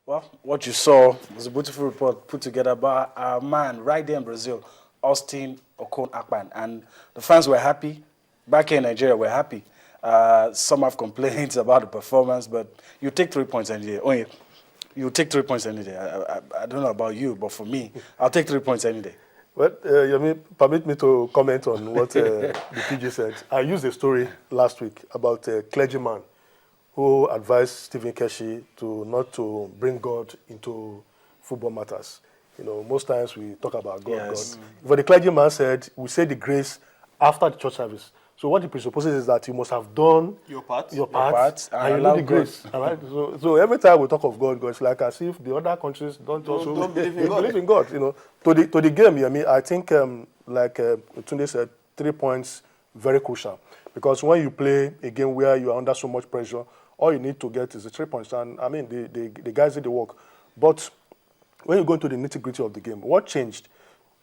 Well, what you saw was a beautiful report put together by our man right there in Brazil, Austin Okon Akpan. And the fans were happy. Back here in Nigeria, we're happy. Some have complaints about the performance, but you take 3 points any day. Oh, you take 3 points any day. I don't know about you, but for me, I'll take 3 points any day. Well, Yemi, permit me to comment on what the PG said. I used a story last week about a clergyman who advised Stephen Keshi to not to bring God into football matters. You know, most times we talk about God, Yes. God. But the clergyman said, we say the grace after the church service. So what he presupposes is that you must have done Your part. and you allow know the grace. All right? So every time we talk of God, it's like as if the other countries don't believe in God. believe in God. You know, to the game, I think like Tunde said, 3 points very crucial because when you play a game where you are under so much pressure, all you need to get is the 3 points. And I mean, the guys did the work. But when you go into the nitty-gritty of the game, what changed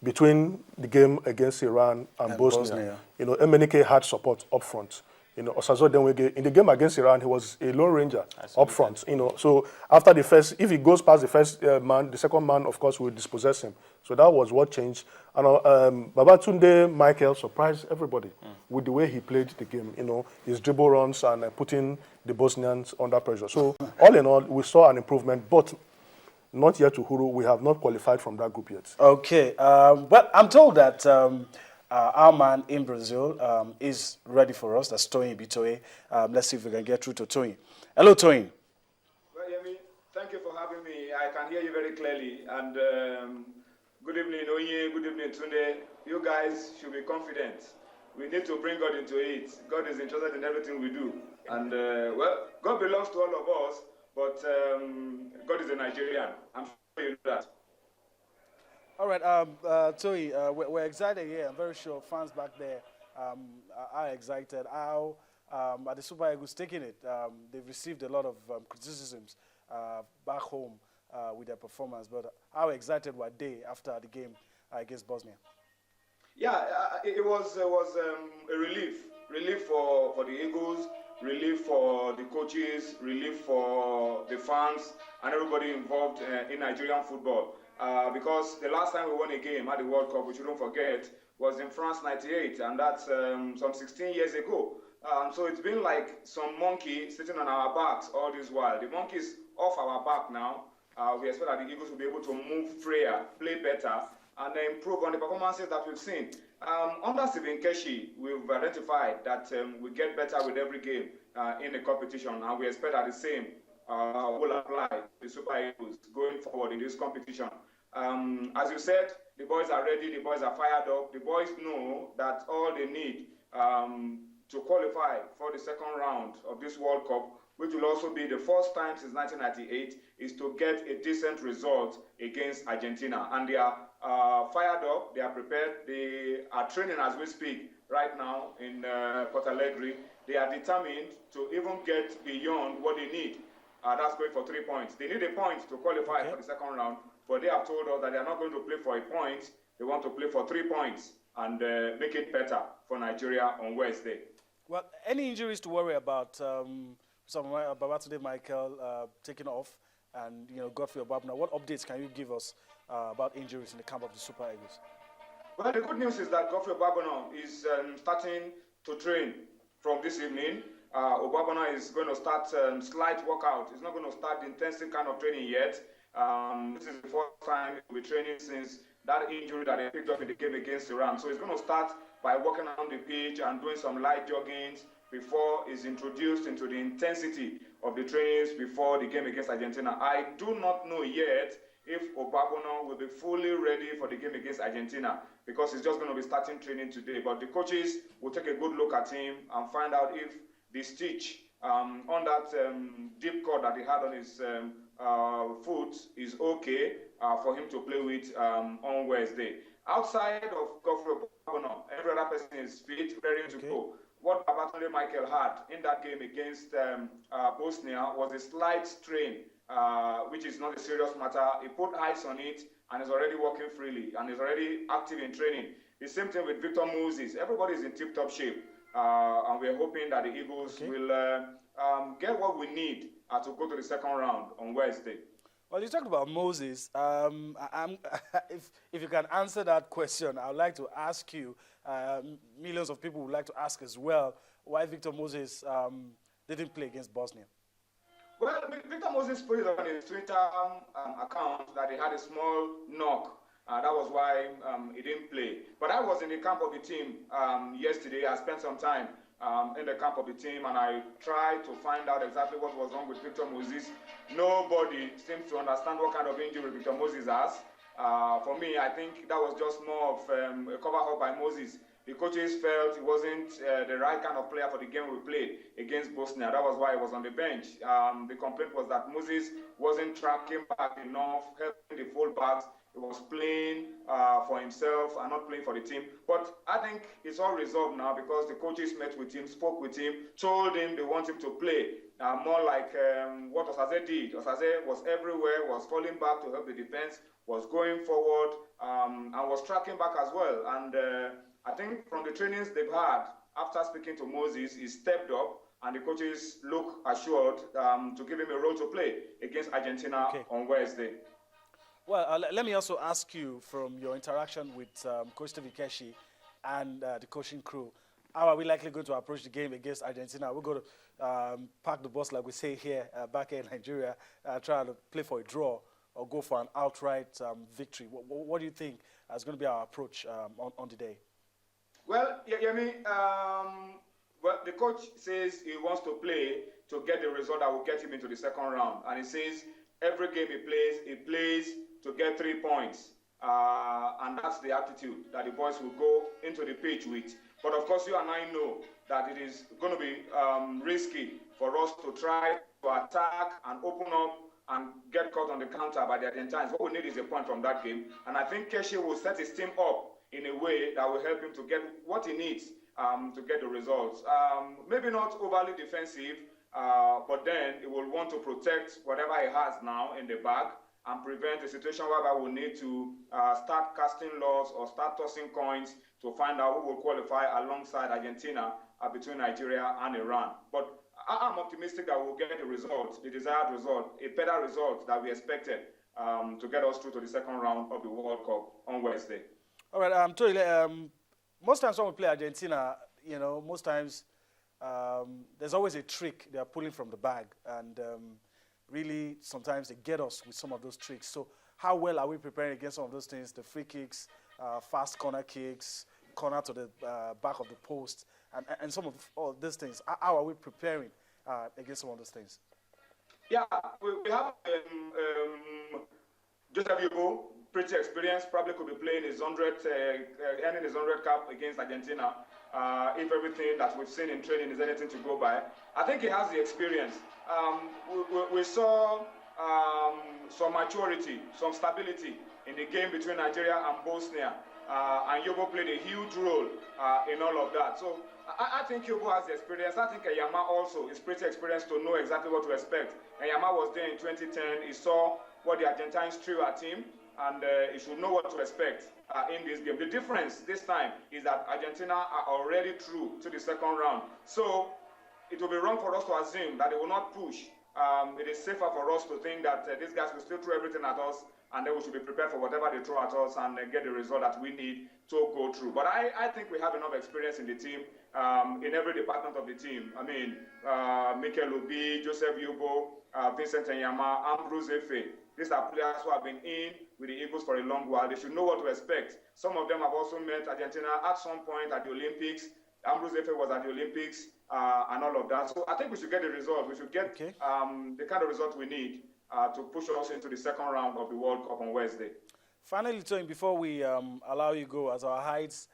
between the game against Iran and Bosnia? You know, MNK had support up front. You know, Osazo Denwege, in the game against Iran, he was a lone ranger up front. You know, so after the first, if he goes past the first man, the second man, of course, will dispossess him. So that was what changed. And Babatunde Michael surprised everybody with the way he played the game. You know, his dribble runs and putting the Bosnians under pressure. So all in all, we saw an improvement, but not yet to Huru. We have not qualified from that group yet. Okay. Well, I'm told that our man in Brazil is ready for us. That's Toyin Ibitoye. Let's see if we can get through to Toyin. Hello, Toyin. Well, Yemi, thank you for having me. I can hear you very clearly. And good evening, Oye. Good evening, Tunde. You guys should be confident. We need to bring God into it. God is interested in everything we do. And, well, God belongs to all of us, but God is a Nigerian. I'm sure you know that. All right, Toyi, we're excited here. I'm very sure fans back there are excited. How are the Super Eagles taking it? They've received a lot of criticisms back home with their performance, but how excited were they after the game against Bosnia? Yeah, it was a relief for the Eagles, relief for the coaches, relief for the fans and everybody involved in Nigerian football. Because the last time we won a game at the World Cup, we shouldn't forget, was in France '98, and that's some 16 years ago. So it's been like some monkey sitting on our backs all this while. The monkey's off our back now. We expect that the Eagles will be able to move freer, play better, and improve on the performances that we've seen. Under Stephen Keshi, we've identified that we get better with every game in the competition, and we expect that the same will apply to the Super Eagles going forward in this competition. As you said, the boys are ready, the boys are fired up, the boys know that all they need to qualify for the second round of this World Cup, which will also be the first time since 1998, is to get a decent result against Argentina. And they are fired up, they are prepared, they are training as we speak right now in Porto Alegre. They are determined to even get beyond what they need. That's going for 3 points. They need a point to qualify for the second round, but they have told us that they are not going to play for a point. They want to play for 3 points and make it better for Nigeria on Wednesday. Well, any injuries to worry about? Babatunde Michael taking off, and Godfrey Obabna. What updates can you give us about injuries in the camp of the Super Eagles? Well, the good news is that Godfrey Obabna is starting to train from this evening. Obabana is going to start slight workout. He's not going to start the intensive kind of training yet. This is the first time he'll be training since that injury that he picked up in the game against Iran. So he's going to start by walking around the pitch and doing some light joggings before he's introduced into the intensity of the trainings before the game against Argentina. I do not know yet if Obabana will be fully ready for the game against Argentina because he's just going to be starting training today. But the coaches will take a good look at him and find out if the stitch on that deep cut that he had on his foot is okay for him to play with on Wednesday. Outside of Godfrey Obabana, every other person is fit, ready to go. What Babatunde Michael had in that game against Bosnia was a slight strain, which is not a serious matter. He put ice on it and is already working freely and is already active in training. The same thing with Victor Moses. Everybody is in tip-top shape. And we're hoping that the Eagles will get what we need to go to the second round on Wednesday. Well, you talked about Moses. If you can answer that question, I would like to ask you. Millions of people would like to ask as well why Victor Moses didn't play against Bosnia. Well, Victor Moses put it on his Twitter account that he had a small knock. That was why he didn't play. But I was in the camp of the team yesterday. I spent some time in the camp of the team, and I tried to find out exactly what was wrong with Victor Moses. Nobody seems to understand what kind of injury Victor Moses has. For me, I think that was just more of a cover-up by Moses. The coaches felt he wasn't the right kind of player for the game we played against Bosnia. That was why he was on the bench. The complaint was that Moses wasn't tracking back enough, helping the fullbacks. He was playing for himself and not playing for the team. But I think it's all resolved now because the coaches met with him, spoke with him, told him they want him to play. More like what Osaze did. Osaze was everywhere, was falling back to help the defense, was going forward, and was tracking back as well. And I think from the trainings they've had, after speaking to Moses, he stepped up, and the coaches look assured to give him a role to play against Argentina on Wednesday. Well, let me also ask you from your interaction with Coach Tevikeshi and the coaching crew, how are we likely going to approach the game against Argentina? We're going to park the bus, like we say here, back in Nigeria, try to play for a draw or go for an outright victory. What do you think is going to be our approach on the day? Well, well, the coach says he wants to play to get the result that will get him into the second round. And he says every game he plays to get 3 points. And that's the attitude that the boys will go into the pitch with. But of course, you and I know that it is going to be risky for us to try to attack and open up and get caught on the counter by the Argentines. What we need is a point from that game. And I think Keshi will set his team up in a way that will help him to get what he needs to get the results. Maybe not overly defensive, but then he will want to protect whatever he has now in the bag and prevent a situation where we will need to start casting lots or start tossing coins to find out who will qualify alongside Argentina between Nigeria and Iran. But I'm optimistic that we'll get the result, the desired result, a better result that we expected to get us through to the second round of the World Cup on Wednesday. All right, Toyin, most times when we play Argentina, most times there's always a trick they are pulling from the bag, and really sometimes they get us with some of those tricks. So how well are we preparing against some of those things, the free kicks, fast corner kicks, corner to the back of the post, and some of all these things? How are we preparing against some of those things? Yeah, we have Joseph Yubo, pretty experienced, probably could be playing his 100th, earning his 100th cap against Argentina. If everything that we've seen in training is anything to go by, I think he has the experience. We saw some maturity, some stability in the game between Nigeria and Bosnia, and Yobo played a huge role in all of that. So I think Yobo has the experience. I think Eyama also is pretty experienced to know exactly what to expect. Eyama was there in 2010. He saw what the Argentines threw at him, and he should know what to expect in this game. The difference this time is that Argentina are already through to the second round. So it will be wrong for us to assume that they will not push. It is safer for us to think that these guys will still throw everything at us, and then we should be prepared for whatever they throw at us and get the result that we need to go through. But I think we have enough experience in the team, in every department of the team. I mean, Mikel Obi, Joseph Yubo, Vincent Enyama, Ambrose Efe. These are players who have been in with the Eagles for a long while. They should know what to expect. Some of them have also met Argentina at some point at the Olympics. Ambrose Efe was at the Olympics and all of that. So I think we should get the result. We should get the kind of result we need to push us into the second round of the World Cup on Wednesday. Finally, Toyin, before we allow you go, as our heights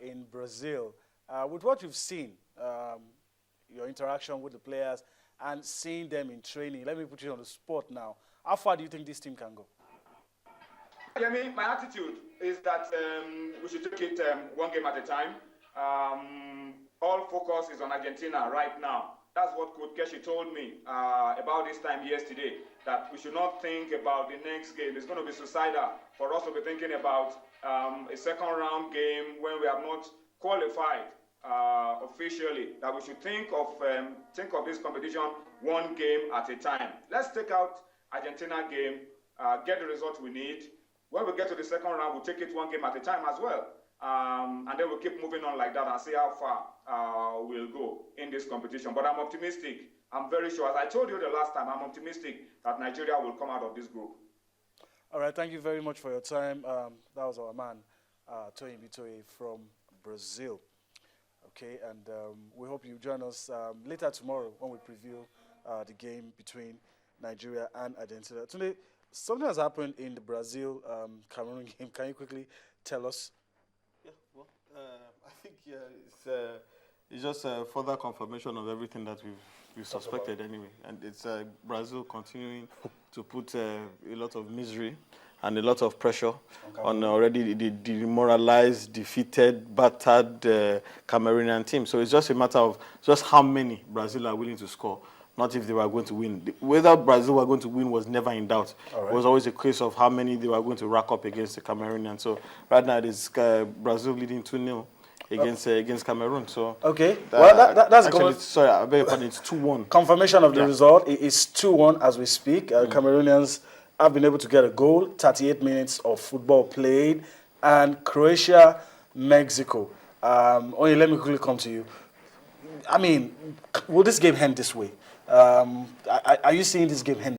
in Brazil, with what you've seen, your interaction with the players and seeing them in training, let me put you on the spot now. How far do you think this team can go? I mean, my attitude is that we should take it one game at a time. All focus is on Argentina right now. That's what Coach Keshi told me about this time yesterday, that we should not think about the next game. It's going to be suicidal for us to be thinking about a second round game when we have not qualified officially, that we should think of this competition one game at a time. Let's take out Argentina game, get the result we need. When we get to the second round, we'll take it one game at a time as well. And then we'll keep moving on like that and see how far we'll go in this competition. But I'm optimistic. I'm very sure. As I told you the last time, I'm optimistic that Nigeria will come out of this group. All right, thank you very much for your time. That was our man, Toyin Ibitoye from Brazil. Okay, and we hope you join us later tomorrow when we preview the game between Nigeria and Argentina. Today, something has happened in the Brazil-Cameroon game. Can you quickly tell us? Yeah, well, I think it's just a further confirmation of everything that we've suspected anyway. And it's Brazil continuing to put a lot of misery and a lot of pressure on already the demoralized, defeated, battered Cameroonian team. So it's just a matter of just how many Brazil are willing to score, not if they were going to win. Whether Brazil were going to win was never in doubt. It was always a case of how many they were going to rack up against the Cameroonians. So right now it's Brazil leading 2-0 against Cameroon. So okay, well that's actually, sorry, I beg your pardon. It's 2-1. Confirmation of the result. It is 2-1 as we speak. Cameroonians have been able to get a goal. 38 minutes of football played, and Croatia, Mexico. Only let me quickly come to you. I mean, will this game end this way? Are you seeing this game end?